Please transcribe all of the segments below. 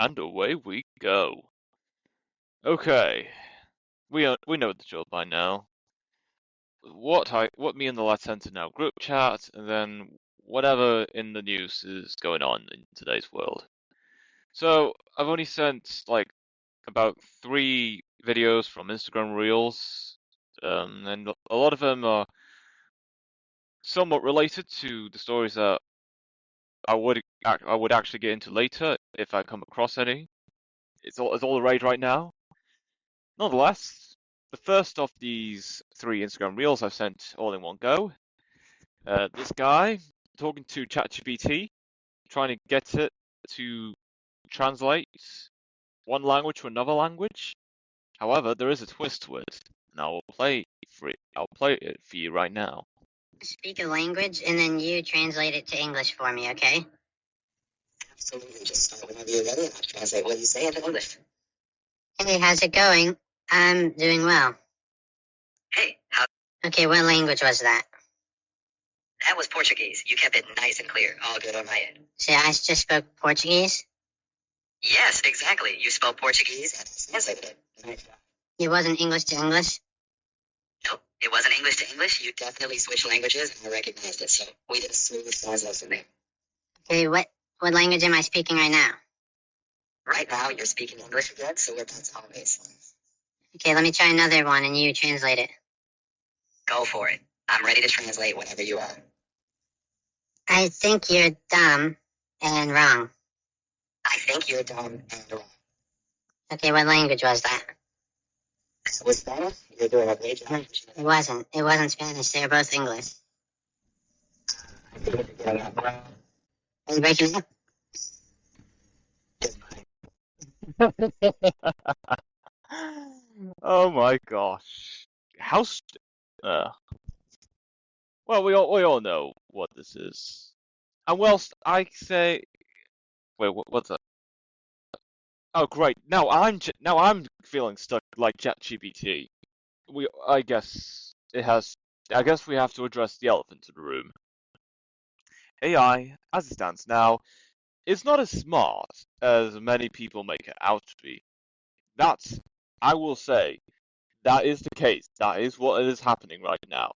And away we go. Okay, we know the drill by now. What me and the lad sent in our group chat, and then whatever in the news is going on in today's world. So I've only sent like about 3 videos from Instagram Reels, and a lot of them are somewhat related to the stories that I would actually get into later if I come across any. It's all the rage right now. Nonetheless, the first of these 3 Instagram Reels I've sent all in one go. This guy talking to ChatGPT, trying to get it to translate one language to another language. However, there is a twist to it, and I'll play it for you right now. Speak a language, and then you translate it to English for me, okay? Absolutely. Just start whenever you're ready, and I'll translate what you say into English. Hey, how's it going? I'm doing well. Hey, Okay, what language was that? that was Portuguese. You kept it nice and clear. All good on my end. So I just spoke Portuguese? Yes, exactly. You spoke Portuguese and I translated it. Nice job. It wasn't English to English? Nope, it wasn't English to English. You definitely switched languages, and I recognized it. So we did a smooth translation there. Okay, what language am I speaking right now? Right now, you're speaking English again, so we're back to our baseline. Okay, let me try another one, and you translate it. Go for it. I'm ready to translate whenever you are. I think you're dumb and wrong. I think you're dumb and wrong. Okay, what language was that? That was Spanish. You're doing a great job. It wasn't. It wasn't Spanish. They were both English. I think you're getting that wrong. Are you breaking up? It's fine. Oh my gosh. Well, we all know what this is. And whilst I say, wait, what's that? Oh, great. Now I'm feeling stuck like ChatGPT. I guess I guess we have to address the elephant in the room. AI, as it stands now, is not as smart as many people make it out to be. That's, I will say, that is the case. That is what is happening right now.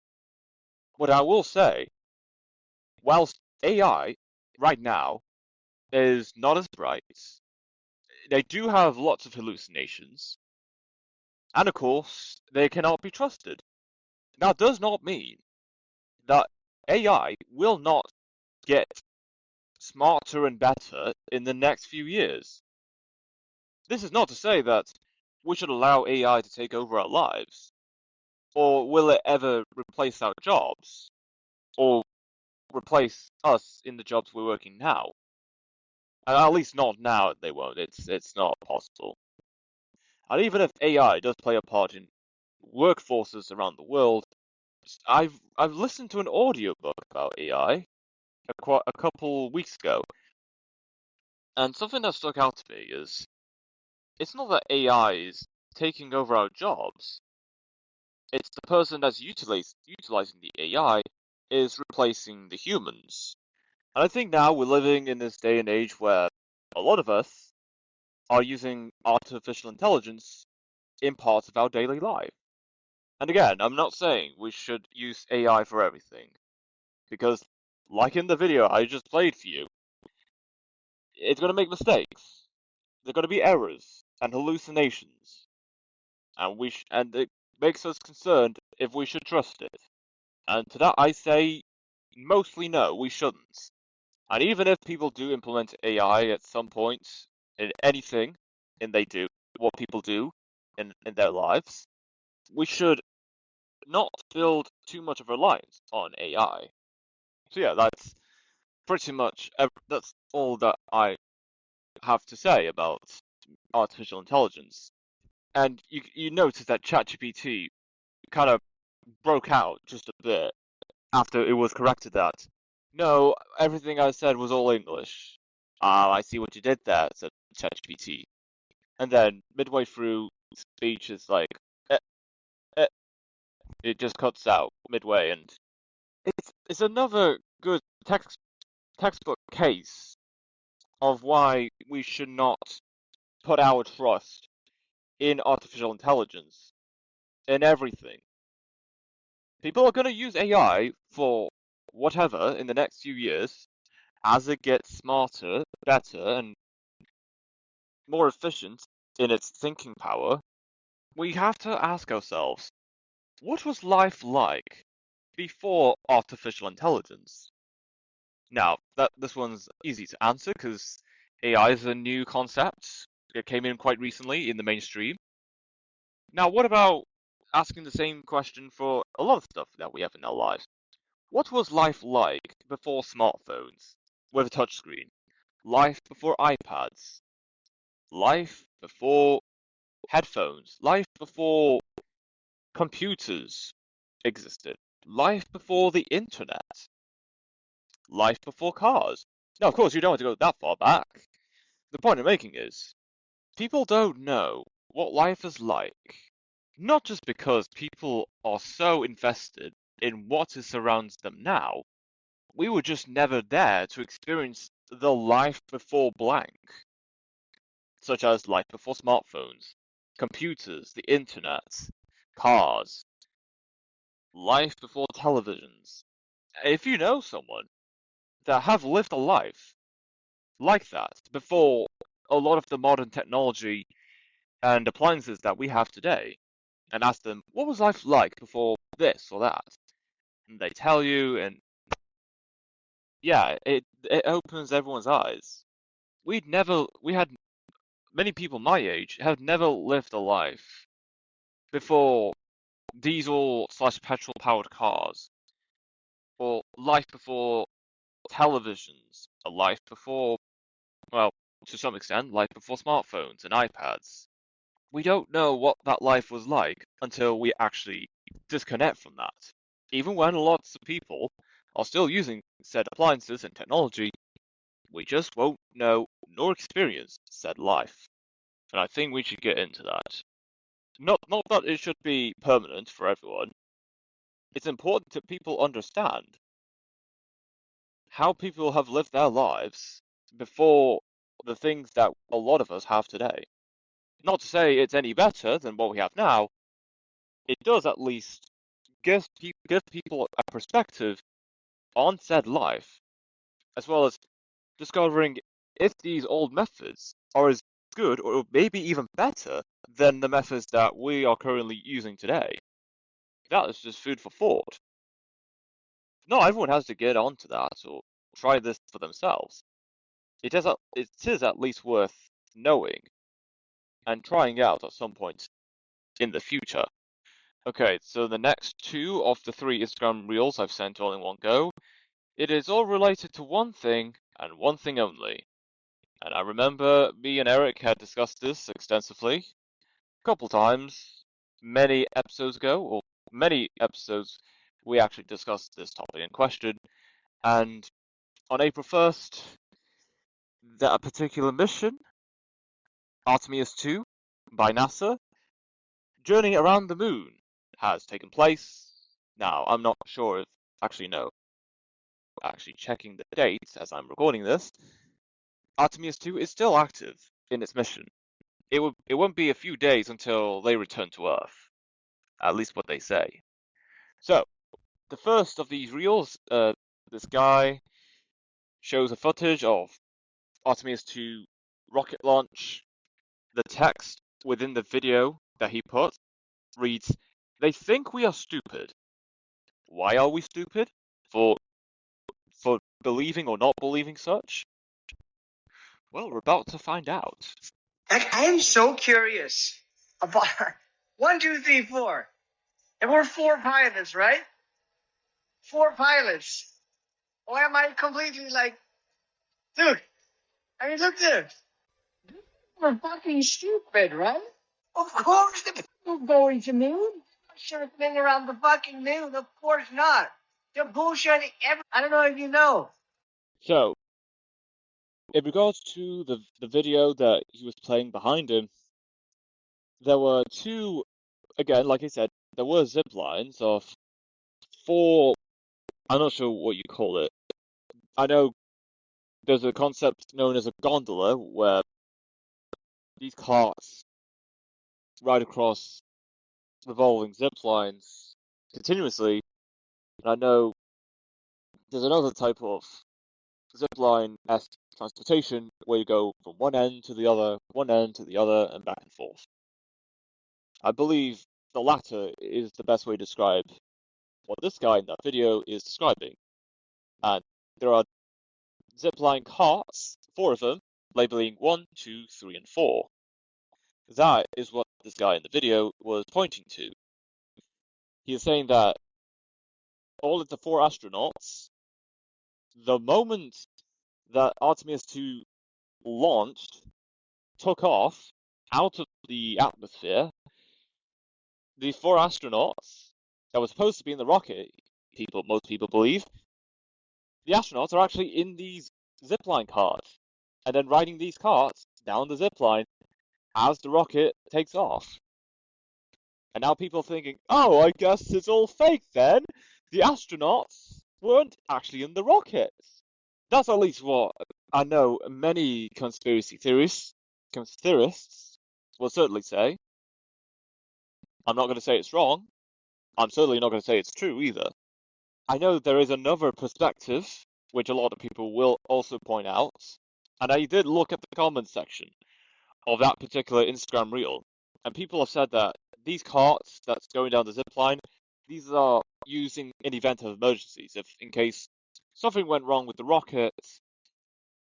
What I will say, whilst AI right now is not as bright, they do have lots of hallucinations, and of course, they cannot be trusted. That does not mean that AI will not get smarter and better in the next few years. This is not to say that we should allow AI to take over our lives, or will it ever replace our jobs, or replace us in the jobs we're working now. At least not now, they won't. It's not possible. And even if AI does play a part in workforces around the world, I've listened to an audiobook about AI a couple weeks ago, and something that stuck out to me is it's not that AI is taking over our jobs. It's the person that's utilizing the AI is replacing the humans. And I think now we're living in this day and age where a lot of us are using artificial intelligence in parts of our daily life. And again, I'm not saying we should use AI for everything, because, like in the video I just played for you, it's going to make mistakes. There are going to be errors and hallucinations, and it makes us concerned if we should trust it. And to that I say, mostly no, we shouldn't. And even if people do implement AI at some point in anything, and they do, what people do in their lives, we should not build too much of a reliance on AI. So yeah, that's pretty much that's all that I have to say about artificial intelligence. And you notice that ChatGPT kind of broke out just a bit after it was corrected that no, everything I said was all English. Ah, I see what you did there, said ChatGPT. And then midway through speech is like, eh, eh, it just cuts out midway, and it's another good textbook case of why we should not put our trust in artificial intelligence in everything. People are going to use AI for whatever in the next few years as it gets smarter, better, and more efficient in its thinking power. We have to ask ourselves, what was life like before artificial intelligence? Now, this one's easy to answer because AI is a new concept. It came in quite recently in the mainstream. Now, what about asking the same question for a lot of stuff that we have in our lives? What was life like before smartphones with a touchscreen? Life before iPads? Life before headphones? Life before computers existed? Life before the internet? Life before cars? Now, of course, you don't have to go that far back. The point I'm making is, people don't know what life is like, not just because people are so invested in what surrounds them now. We were just never there to experience the life before blank, such as life before smartphones, computers, the internet, cars, life before televisions. If you know someone that have lived a life like that before a lot of the modern technology and appliances that we have today, and ask them, what was life like before this or that? And they tell you, and yeah, it opens everyone's eyes. We had many people my age have never lived a life before diesel/petrol powered cars, or life before televisions, a life before, well, to some extent, life before smartphones and iPads. We don't know what that life was like until we actually disconnect from that. Even when lots of people are still using said appliances and technology, we just won't know nor experience said life. And I think we should get into that. Not that it should be permanent for everyone. It's important that people understand how people have lived their lives before the things that a lot of us have today. Not to say it's any better than what we have now, it does at least give people a perspective on said life, as well as discovering if these old methods are as good or maybe even better than the methods that we are currently using today. That is just food for thought. Not everyone has to get onto that or try this for themselves. It is at least worth knowing and trying out at some point in the future. Okay, so the next two of the three Instagram reels I've sent all in one go, it is all related to one thing and one thing only. And I remember me and Eric had discussed this extensively a couple times, many episodes ago, or many episodes we actually discussed this topic in question. And on April 1st, that particular mission, Artemis II, by NASA, journey around the moon, has taken place. Now, I'm not sure if, actually no, actually checking the dates as I'm recording this, Artemis II is still active in its mission. It won't be a few days until they return to Earth, at least what they say. So, the first of these reels, this guy shows a footage of Artemis II rocket launch. The text within the video that he put reads, "They think we are stupid. Why are we stupid? For believing or not believing such? Well, we're about to find out." I am so curious about one, two, three, four. And we're four pilots, right? Four pilots. Or am I completely like, dude, I mean, look there. We're fucking stupid, right? Of course the people going to moon. Should have been around the fucking moon. Of course not. They're bullshitting I don't know if you know. So, in regards to the video that he was playing behind him, there were two, again, like I said, there were zip lines of four, I'm not sure what you call it. I know there's a concept known as a gondola where these carts ride across revolving zip lines continuously. And I know there's another type of zip line as transportation where you go from one end to the other, and back and forth. I believe the latter is the best way to describe what this guy in that video is describing. And there are zipline carts, 4 of them, labeling 1, 2, 3, and 4. That is what this guy in the video was pointing to. He is saying that all of the 4 astronauts, the moment that Artemis II launched, took off out of the atmosphere, the 4 astronauts that were supposed to be in the rocket, most people believe, the astronauts are actually in these zipline carts, and then riding these carts down the zipline as the rocket takes off. And now people are thinking, oh, I guess it's all fake then. The astronauts weren't actually in the rockets. That's at least what I know many conspiracy theorists will certainly say. I'm not going to say it's wrong. I'm certainly not going to say it's true either. I know there is another perspective, which a lot of people will also point out, and I did look at the comments section of that particular Instagram reel, and people have said that these carts that's going down the zip line, these are used in event of emergencies. If in case something went wrong with the rocket,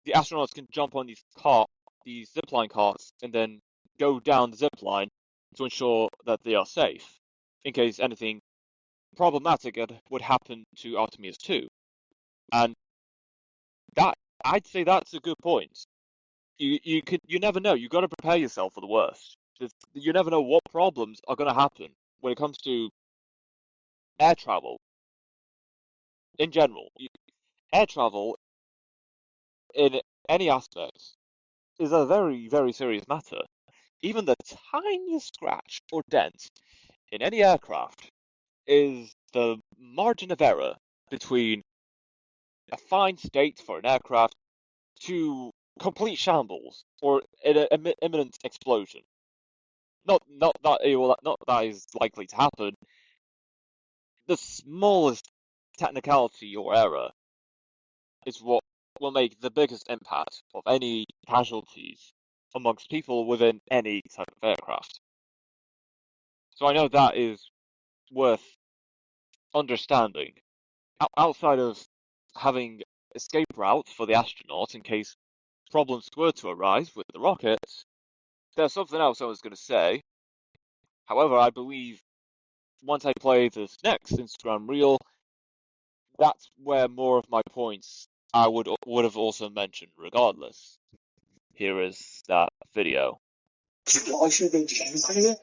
the astronauts can jump on these zipline carts, and then go down the zip line to ensure that they are safe, in case anything problematic would happen to Artemis II. And that, I'd say that's a good point. You never know. You got to prepare yourself for the worst. You never know what problems are going to happen when it comes to air travel. In general, air travel in any aspect is a very, very serious matter. Even the tiniest scratch or dent in any aircraft is the margin of error between a fine state for an aircraft to complete shambles or an imminent explosion. Not that is likely to happen. The smallest technicality or error is what will make the biggest impact of any casualties amongst people within any type of aircraft. So I know that is worth understanding. Outside of having escape routes for the astronauts in case problems were to arise with the rockets, there's something else I was going to say. However, I believe once I play this next Instagram reel, that's where more of my points I would have also mentioned regardless. Here is that video. Why should they change it?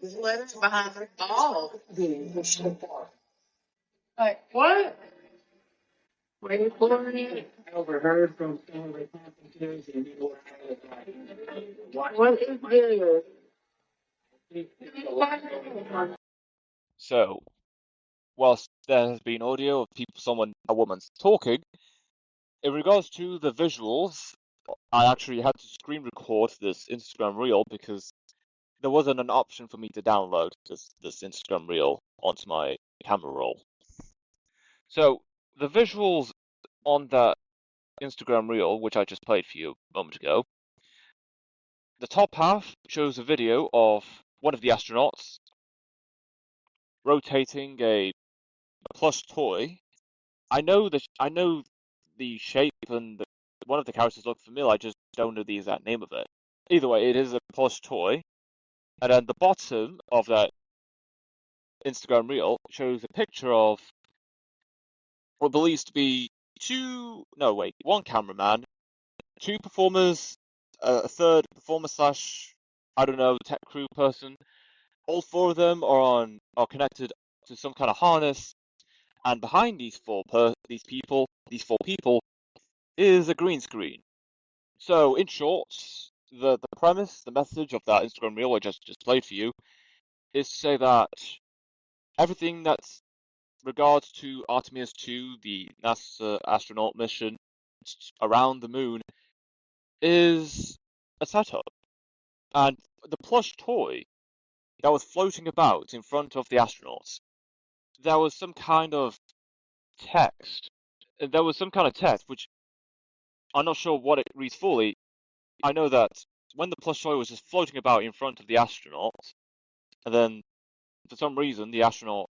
This letter's behind the ball. Like, what? Where you pouring it? I overheard from some of the passengers and people What is this? So, whilst there has been audio of a woman's talking, in regards to the visuals, I actually had to screen record this Instagram reel because there wasn't an option for me to download this Instagram reel onto my camera roll. So the visuals on that Instagram reel, which I just played for you a moment ago, the top half shows a video of one of the astronauts rotating a plush toy. I know the shape and one of the characters look familiar. I just don't know the exact name of it. Either way, it is a plush toy. And then the bottom of that Instagram reel shows a picture of what believes to be one cameraman, 2 performers, a third performer slash, I don't know, tech crew person. All 4 of them are connected to some kind of harness, and behind these 4 people is a green screen. So, in short, the premise, the message of that Instagram reel I just played for you is to say that everything that's regards to Artemis II, the NASA astronaut mission around the moon, is a setup. And the plush toy that was floating about in front of the astronauts, there was some kind of text. There was some kind of text, which I'm not sure what it reads fully. I know that when the plush toy was just floating about in front of the astronauts, and then for some reason the astronaut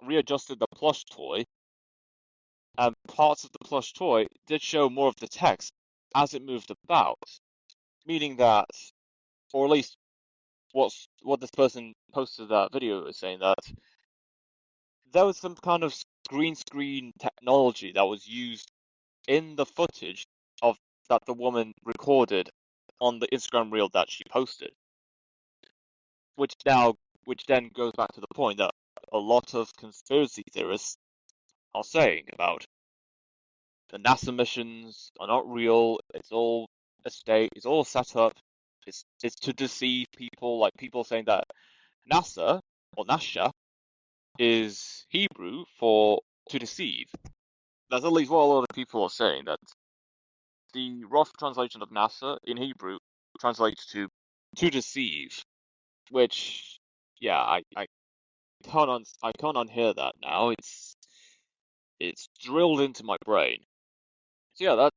readjusted the plush toy, and parts of the plush toy did show more of the text as it moved about, meaning that, or at least what this person posted that video is saying, that there was some kind of green screen technology that was used in the footage of that the woman recorded on the Instagram reel that she posted, which then goes back to the point that a lot of conspiracy theorists are saying about the NASA missions are not real. It's all a state. It's all set up. It's to deceive people. Like people saying that NASA or Nasha is Hebrew for to deceive. That's at least what a lot of people are saying. That the rough translation of NASA in Hebrew translates to deceive, which yeah, I can't unhear that now. It's drilled into my brain. So yeah, that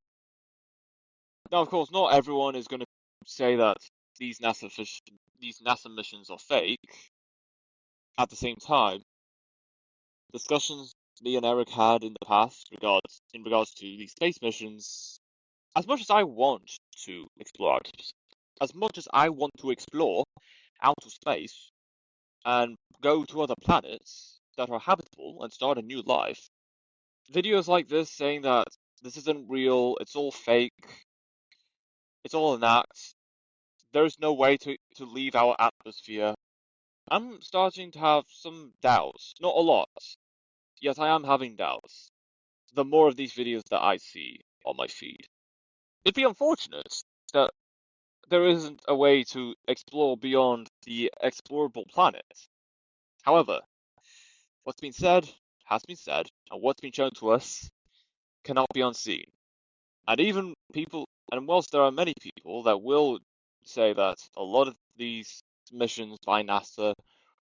now of course not everyone is going to say that these NASA missions are fake. At the same time, discussions me and Eric had in the past in regards to these space missions, as much as I want to explore as much as I want to explore outer space and go to other planets that are habitable and start a new life, videos like this saying that this isn't real, it's all fake, it's all an act, there's no way to leave our atmosphere, I'm starting to have some doubts. Not a lot. Yes, I am having doubts. The more of these videos that I see on my feed. It'd be unfortunate that there isn't a way to explore beyond the explorable planet. However, what's been said has been said, and what's been shown to us cannot be unseen. And even people, and whilst there are many people that will say that a lot of these missions by NASA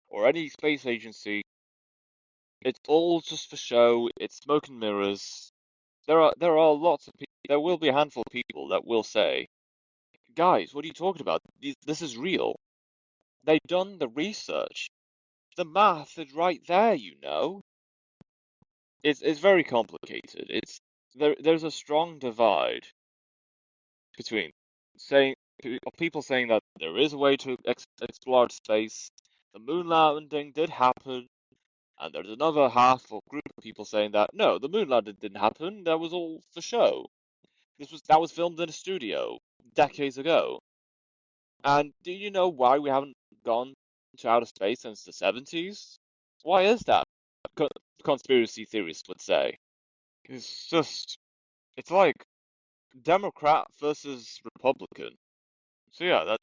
or any space agency, it's all just for show, it's smoke and mirrors. There are lots of people, there will be a handful of people that will say, guys, what are you talking about? This is real. They've done the research. The math is right there, you know. It's very complicated. There's a strong divide between people saying that there is a way to explore space, the moon landing did happen, and there's another half or group of people saying that no, the moon landing didn't happen, that was all for show. That was filmed in a studio decades ago. And do you know why we haven't gone to outer space since the 70s? Why is that? Conspiracy theorists would say. It's like Democrat versus Republican. So yeah,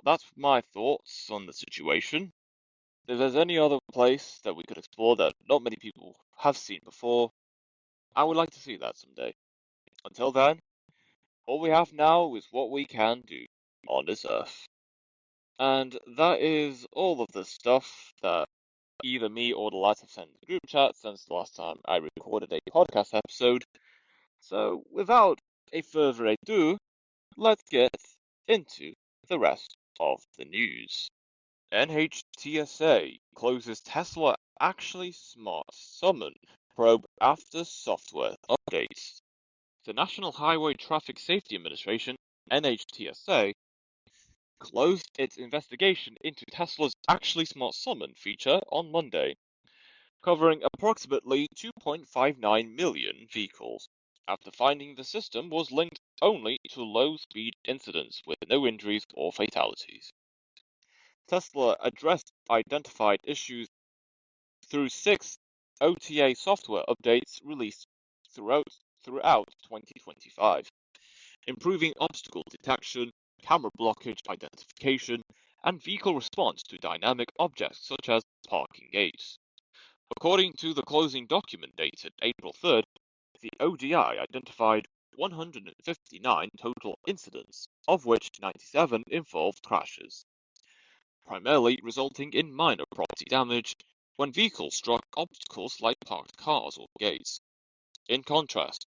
that's my thoughts on the situation. If there's any other place that we could explore that not many people have seen before, I would like to see that someday. Until then, all we have now is what we can do on this earth. And that is all of the stuff that either me or the lads have sent in the group chat since the last time I recorded a podcast episode. So without a further ado, let's get into the rest of the news. NHTSA closes Tesla Actually Smart Summon probe after software updates. The National Highway Traffic Safety Administration, NHTSA, closed its investigation into Tesla's Actually Smart Summon feature on Monday, covering approximately 2.59 million vehicles, after finding the system was linked only to low-speed incidents with no injuries or fatalities. Tesla addressed identified issues through 6 OTA software updates released throughout 2025, improving obstacle detection, camera blockage identification, and vehicle response to dynamic objects such as parking gates. According to the closing document dated April 3rd, the ODI identified 159 total incidents, of which 97 involved crashes, primarily resulting in minor property damage when vehicles struck obstacles like parked cars or gates. In contrast,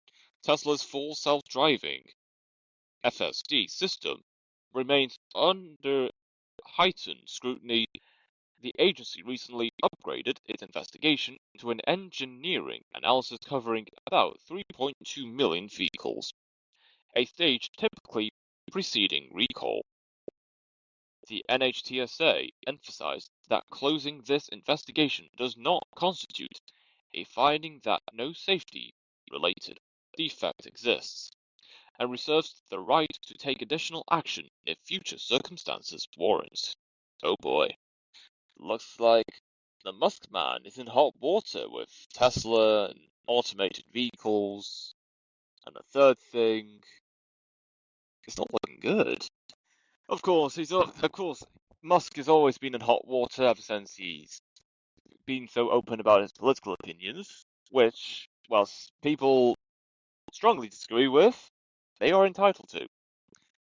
Tesla's full self-driving FSD system remains under heightened scrutiny. The agency recently upgraded its investigation to an engineering analysis covering about 3.2 million vehicles, a stage typically preceding recall. The NHTSA emphasized that closing this investigation does not constitute a finding that no safety-related defect exists, and reserves the right to take additional action if future circumstances warrant. Oh boy. Looks like the Musk man is in hot water with Tesla and automated vehicles, and the third thing, it's not looking good. Of course, Musk has always been in hot water ever since he's been so open about his political opinions, which, whilst people strongly disagree with, they are entitled to.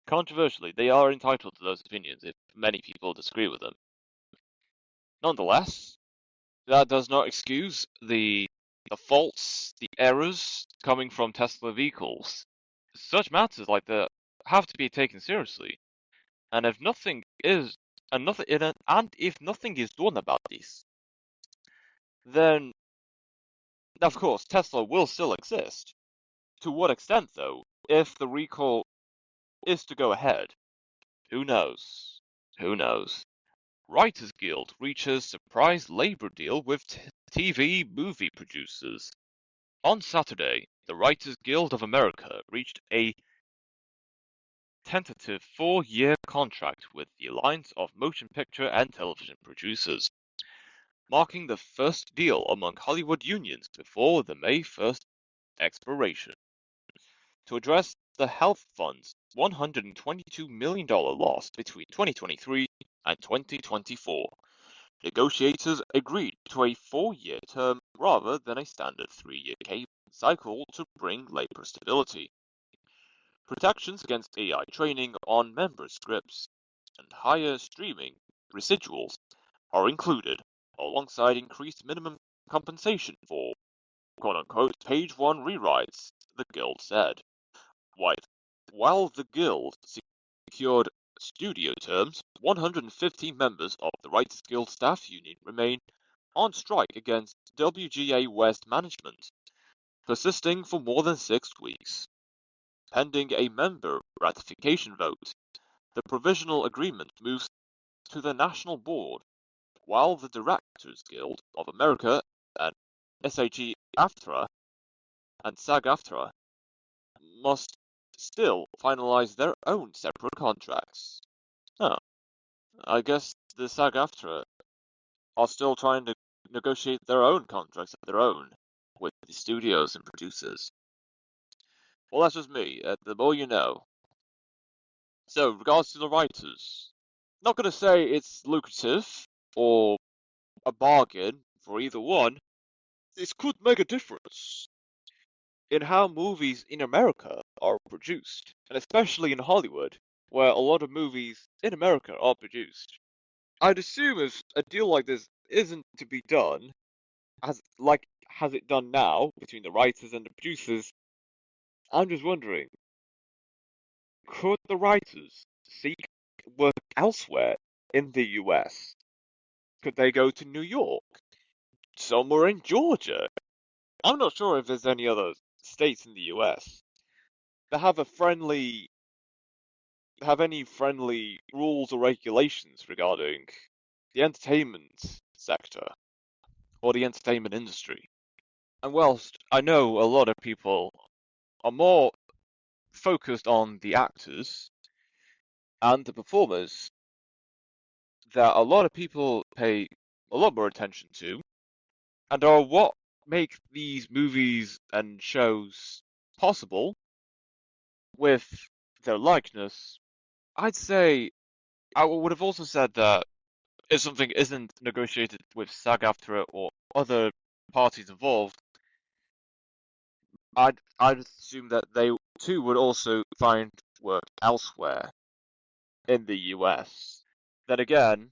Controversially, they are entitled to those opinions if many people disagree with them. Nonetheless, that does not excuse the faults, the errors coming from Tesla vehicles. Such matters like that have to be taken seriously, and if nothing is done about this, then of course Tesla will still exist. To what extent, though, if the recall is to go ahead? Who knows? Who knows? Writers Guild reaches surprise labor deal with TV movie producers. On Saturday, the Writers Guild of America reached a tentative 4-year contract with the Alliance of Motion Picture and Television Producers, marking the first deal among Hollywood unions before the May 1st expiration. To address the health fund's $122 million loss between 2023 and 2024, negotiators agreed to a 4-year term rather than a standard 3-year cycle to bring labor stability. Protections against AI training on member scripts and higher streaming residuals are included, alongside increased minimum compensation for quote-unquote page 1 rewrites, the Guild said. While the Guild secured studio terms, 115 members of the Writers Guild staff union remain on strike against WGA West management, persisting for more than 6 weeks. Pending a member ratification vote, the provisional agreement moves to the National Board, while the Directors Guild of America and SAG-AFTRA and SAG-AFTRA must still finalize their own separate contracts. I guess the SAG-AFTRA are still trying to negotiate their own contracts of their own with the studios and producers. Well, that's just me. The more you know. So, regards to the writers, not going to say it's lucrative or a bargain for either one. This could make a difference in how movies in America are produced, and especially in Hollywood, where a lot of movies in America are produced. I'd assume if a deal like this isn't to be done, has it done now between the writers and the producers, I'm just wondering, could the writers seek work elsewhere in the US? Could they go to New York? Somewhere in Georgia? I'm not sure if there's any other states in the US that have any friendly rules or regulations regarding the entertainment sector or the entertainment industry. And whilst I know a lot of people are more focused on the actors and the performers, that a lot of people pay a lot more attention to, and are what make these movies and shows possible with their likeness, I'd say I would have also said that if something isn't negotiated with SAG-AFTRA or other parties involved, I'd assume that they too would also find work elsewhere in the US. Then again,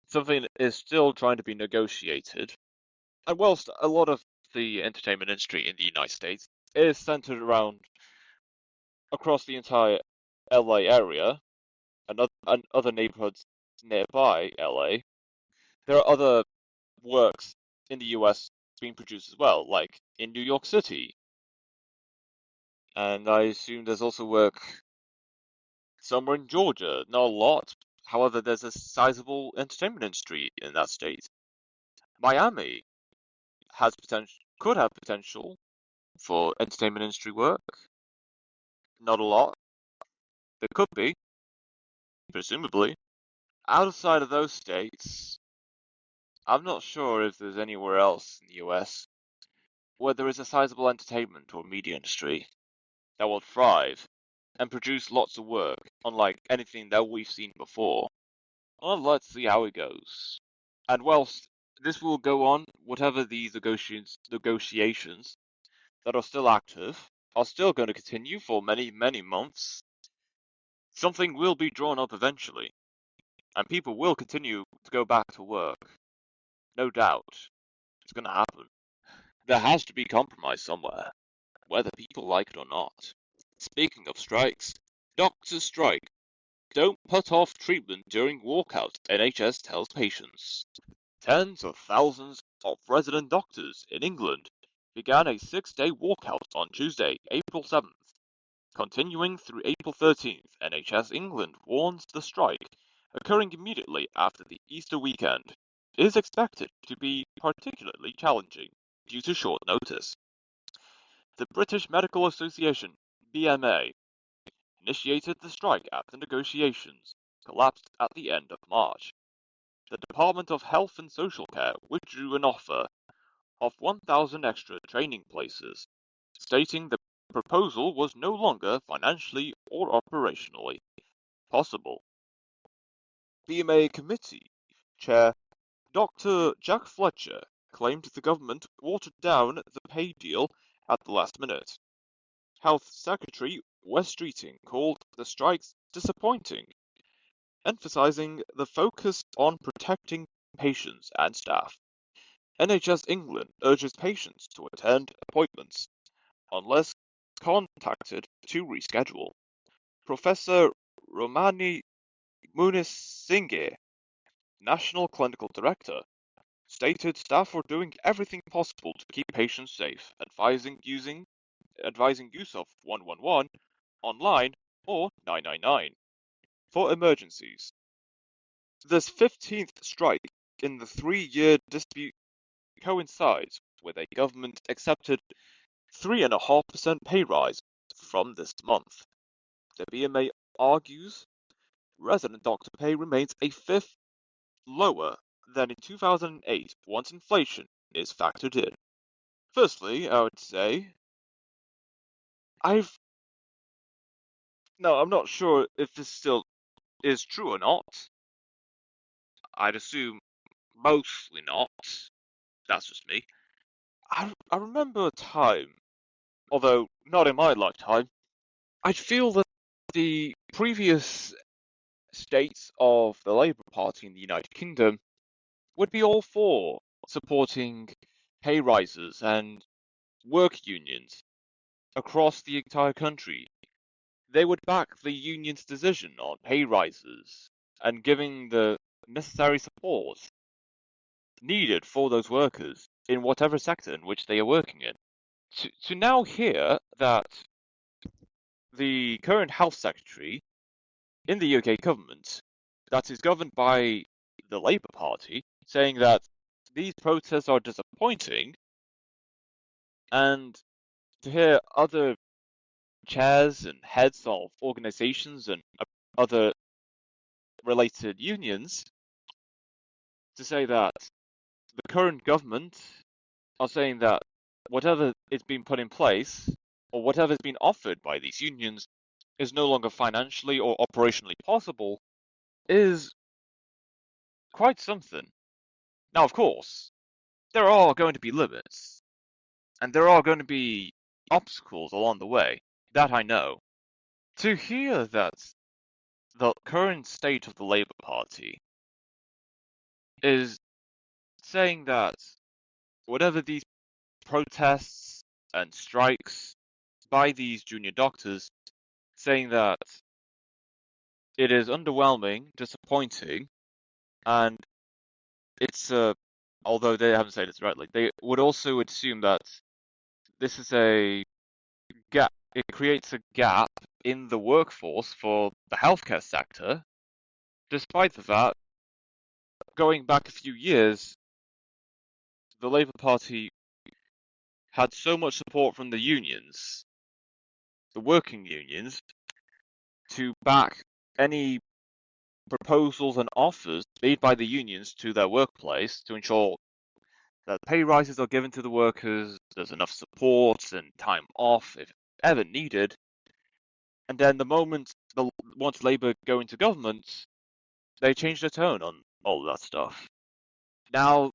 something is still trying to be negotiated. And whilst a lot of the entertainment industry in the United States is centered around across the entire LA area and other neighborhoods nearby LA, there are other works in the US being produced as well, like in New York City. And I assume there's also work somewhere in Georgia. Not a lot. However, there's a sizable entertainment industry in that state. Miami could have potential for entertainment industry work. Not a lot. There could be, presumably. Outside of those states, I'm not sure if there's anywhere else in the US where there is a sizable entertainment or media industry that will thrive and produce lots of work, unlike anything that we've seen before. Well, let's see how it goes. And whilst this will go on, whatever these negotiations that are still active are still going to continue for many, many months, something will be drawn up eventually, and people will continue to go back to work. No doubt. It's going to happen. There has to be compromise somewhere, whether people like it or not. Speaking of strikes, doctors strike. Don't put off treatment during walkout, NHS tells patients. Tens of thousands of resident doctors in England began a 6-day walkout on Tuesday, April 7th. Continuing through April 13th, NHS England warns the strike, occurring immediately after the Easter weekend, is expected to be particularly challenging due to short notice. The British Medical Association, BMA, initiated the strike after negotiations collapsed at the end of March. The Department of Health and Social Care withdrew an offer of 1,000 extra training places, stating the proposal was no longer financially or operationally possible. BMA Committee Chair Dr. Jack Fletcher claimed the government watered down the pay deal at the last minute. Health Secretary Wes Streeting called the strikes disappointing, emphasizing the focus on protecting patients and staff. NHS England urges patients to attend appointments unless contacted to reschedule. Professor Romani Munisinghe, National Clinical Director, stated staff were doing everything possible to keep patients safe, advising use of 111 online or 999 for emergencies. This 15th strike in the 3-year dispute coincides with a government-accepted 3.5% pay rise from this month. The BMA argues resident doctor pay remains a fifth lower than in 2008 once inflation is factored in. Firstly, I would say I'm not sure if this still is true or not. I'd assume mostly not. That's just me. I remember a time, although not in my lifetime, I'd feel that the previous states of the Labour Party in the United Kingdom would be all for supporting pay rises and work unions across the entire country. They would back the union's decision on pay rises and giving the necessary support needed for those workers in whatever sector in which they are working in. To now hear that the current health secretary in the UK government, that is governed by the Labour Party, saying that these protests are disappointing, and to hear other chairs and heads of organisations and other related unions to say that the current government are saying that whatever is being put in place or whatever is being offered by these unions is no longer financially or operationally possible is quite something. Now, of course, there are going to be limits, and there are going to be obstacles along the way. That I know. To hear that the current state of the Labour Party is saying that whatever these protests and strikes by these junior doctors, saying that it is underwhelming, disappointing, and it's although they haven't said it directly, they would also assume that this is a gap. It creates a gap in the workforce for the healthcare sector. Despite the fact, going back a few years, the Labour Party had so much support from the unions, the working unions, to back any proposals and offers made by the unions to their workplace to ensure that pay rises are given to the workers, there's enough support and time off if ever needed. And then the moment once Labour go into government, they change their tone on all of that stuff. Now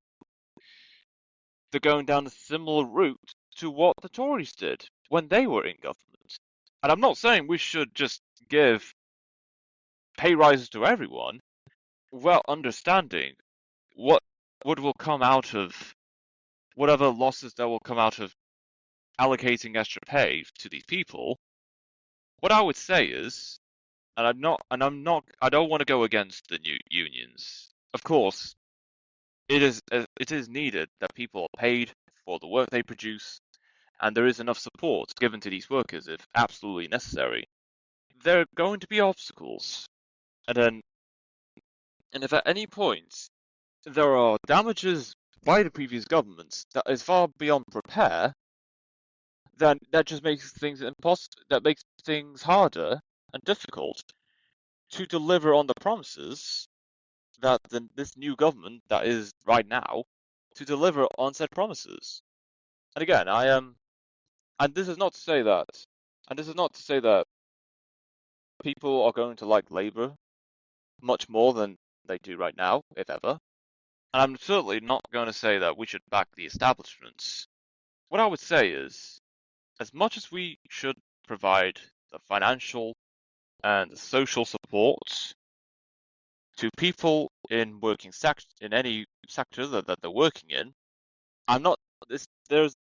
they're going down a similar route to what the Tories did when they were in government. And I'm not saying we should just give pay rises to everyone, well understanding what will come out of whatever losses that will come out of allocating extra pay to these people. What I would say is, and I don't want to go against the new unions. Of course, it is needed that people are paid for the work they produce, and there is enough support given to these workers if absolutely necessary. There are going to be obstacles, and if at any point there are damages by the previous governments that is far beyond repair, then that just makes things that makes things harder and difficult to deliver on the promises that this new government that is right now to deliver on said promises. And again, I am, and this is not to say that people are going to like Labour much more than they do right now, if ever. And I'm certainly not going to say that we should back the establishments. What I would say is, as much as we should provide the financial and the social support to people in in any sector that they're working in, I'm not this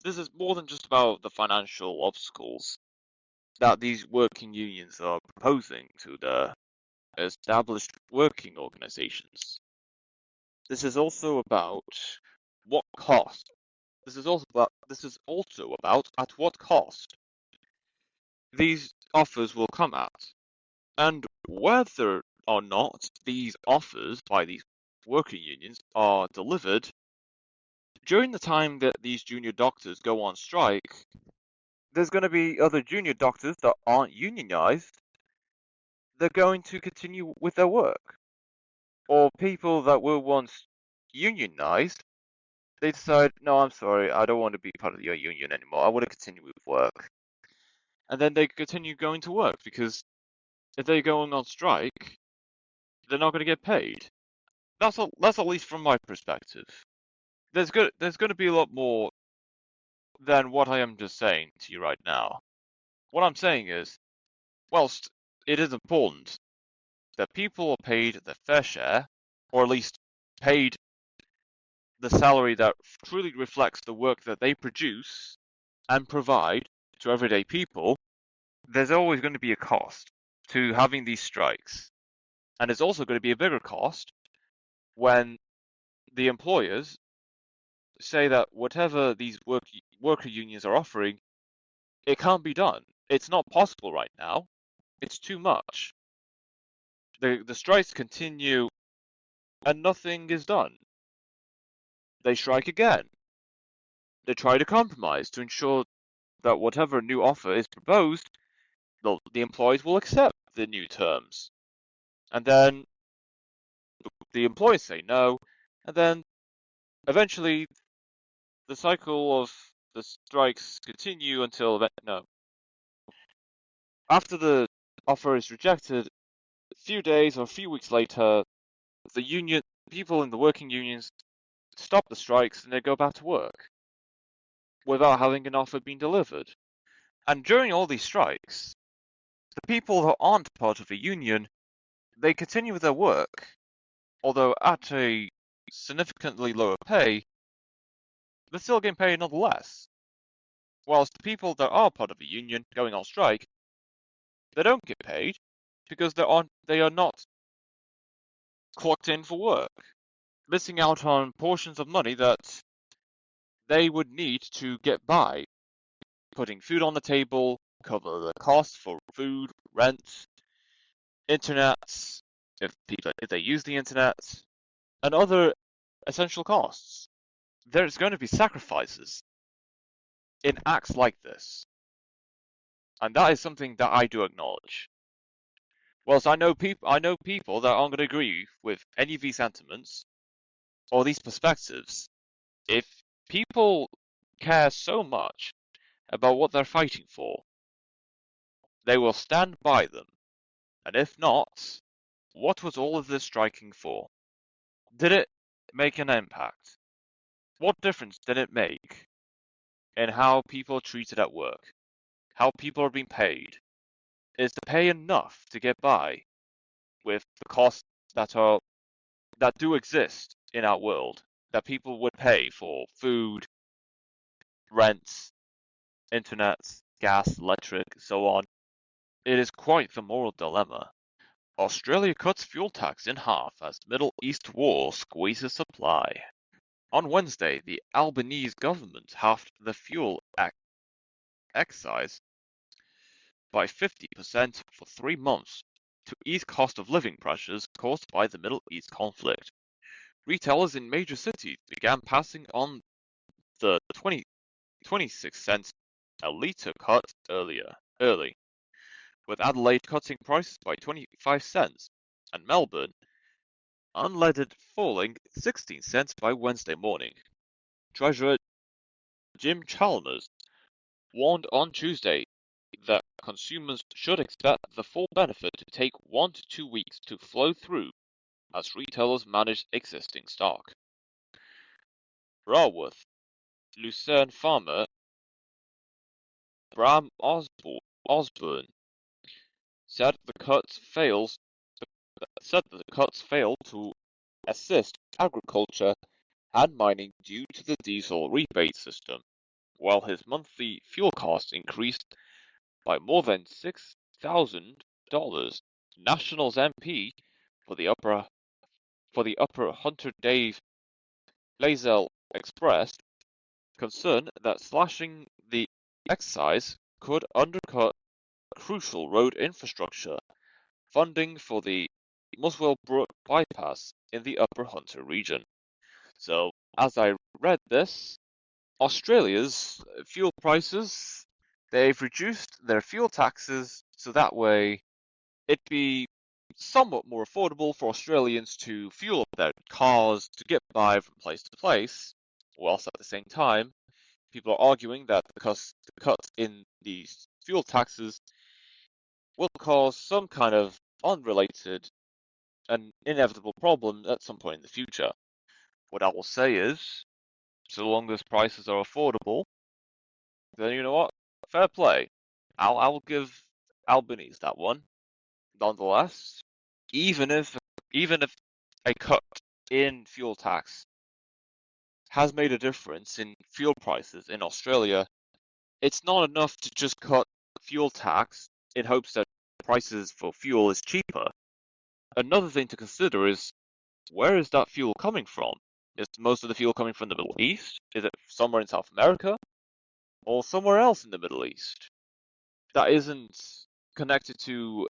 is more than just about the financial obstacles that these working unions are proposing to the established working organizations. This is also about what cost. This is also about at what cost these offers will come at, and whether or not these offers by these working unions are delivered during the time that these junior doctors go on strike. There's going to be other junior doctors that aren't unionized. They're going to continue with their work. Or people that were once unionized, they decide, no, I'm sorry, I don't want to be part of your union anymore. I want to continue with work. And then they continue going to work because if they're going on strike, they're not going to get paid. That's at least from my perspective. There's going to be a lot more than what I am just saying to you right now. What I'm saying is, whilst it is important that people are paid their fair share, or at least paid the salary that truly reflects the work that they produce and provide to everyday people, there's always going to be a cost to having these strikes. And there's also going to be a bigger cost when the employers say that whatever these worker unions are offering, it can't be done. It's not possible right now. It's too much. The strikes continue and nothing is done. They strike again. They try to compromise to ensure that whatever new offer is proposed, the employees will accept the new terms. And then the employees say no, and then eventually the cycle of the strikes continue until no. After the offer is rejected, a few days or a few weeks later, the people in the working unions stop the strikes and they go back to work without having an offer being delivered. And during all these strikes, the people who aren't part of a union, they continue with their work, although at a significantly lower pay, they're still getting paid nonetheless. Whilst the people that are part of a union going on strike, they don't get paid because they are not clocked in for work, missing out on portions of money that they would need to get by, putting food on the table, cover the costs for food, rent, internet, if they use the internet, and other essential costs. There's going to be sacrifices in acts like this, and that is something that I do acknowledge. Whilst I know people that aren't going to agree with any of these sentiments or these perspectives, if people care so much about what they're fighting for, they will stand by them. And if not, what was all of this striking for? Did it make an impact? What difference did it make in how people are treated at work? How people are being paid? Is the pay enough to get by with the costs that do exist in our world, that people would pay for food, rent, internet, gas, electric, so on? It is quite the moral dilemma. Australia cuts fuel tax in half as Middle East war squeezes supply. On Wednesday, the Albanese government halved the fuel excise by 50% for 3 months to ease cost of living pressures caused by the Middle East conflict. Retailers in major cities began passing on the 26 cents a litre cut early, with Adelaide cutting prices by 25 cents and Melbourne unleaded falling 16 cents by Wednesday morning. Treasurer Jim Chalmers warned on Tuesday that consumers should expect the full benefit to take 1 to 2 weeks to flow through as retailers manage existing stock. Raworth, Lucerne farmer Bram Osborne said the cuts fail to assist agriculture and mining due to the diesel rebate system, while his monthly fuel costs increased by more than $6,000. Nationals MP for the Upper Hunter Dave Blaisdell expressed concern that slashing the excise could undercut crucial road infrastructure funding for the Muswell Brook bypass in the Upper Hunter region. So, as I read this, Australia's fuel prices, they've reduced their fuel taxes so that way it'd be somewhat more affordable for Australians to fuel up their cars to get by from place to place, whilst at the same time, people are arguing that the cut in these fuel taxes will cause some kind of unrelated and inevitable problem at some point in the future. What I will say is, so long as prices are affordable, then you know what? Fair play. I'll give Albanese that one. Nonetheless, even if a cut in fuel tax has made a difference in fuel prices in Australia, it's not enough to just cut fuel tax in hopes that prices for fuel is cheaper. Another thing to consider is, where is that fuel coming from? Is most of the fuel coming from the Middle East? Is it somewhere in South America? Or somewhere else in the Middle East? That isn't connected to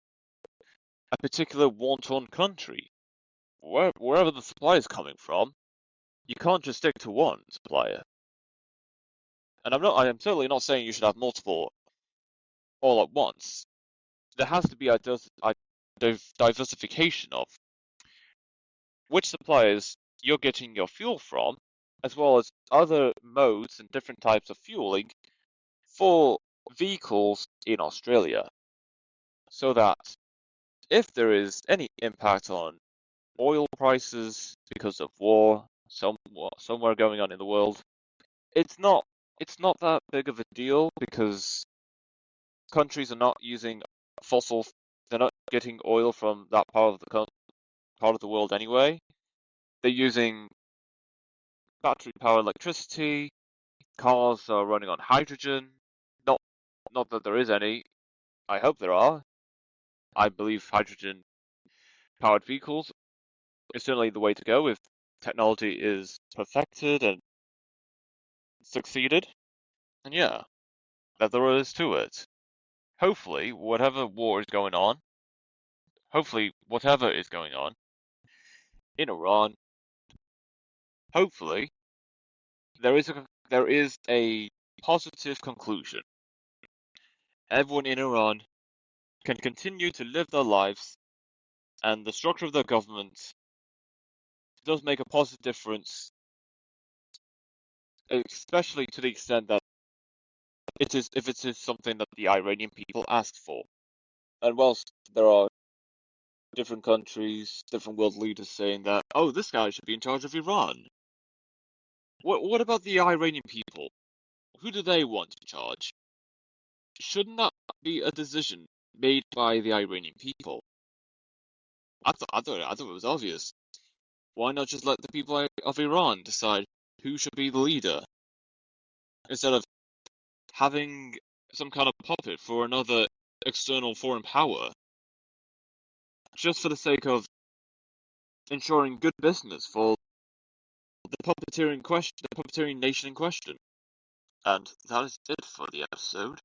a particular want-on country. Wherever the supply is coming from, you can't just stick to one supplier. And I am certainly not saying you should have multiple all at once. There has to be a diversification of which suppliers you're getting your fuel from, as well as other modes and different types of fueling for vehicles in Australia, so that if there is any impact on oil prices because of war somewhere going on in the world, it's not that big of a deal because countries are not using fossil. They're not getting oil from that part of the world anyway. They're using battery-powered electricity. Cars are running on hydrogen. Not that there is any. I hope there are. I believe hydrogen-powered vehicles is certainly the way to go if technology is perfected and succeeded. And yeah, that there is to it. Hopefully, whatever is going on in Iran, hopefully there is a positive conclusion. Everyone in Iran can continue to live their lives, and the structure of their government does make a positive difference, especially to the extent that if it is something that the Iranian people asked for. And whilst there are different countries, different world leaders saying that, oh, this guy should be in charge of Iran. What about the Iranian people? Who do they want in charge? Shouldn't that be a decision made by the Iranian people? I thought it was obvious. Why not just let the people of Iran decide who should be the leader, instead of having some kind of puppet for another external foreign power, just for the sake of ensuring good business for the puppeteering nation in question? And that is it for the episode.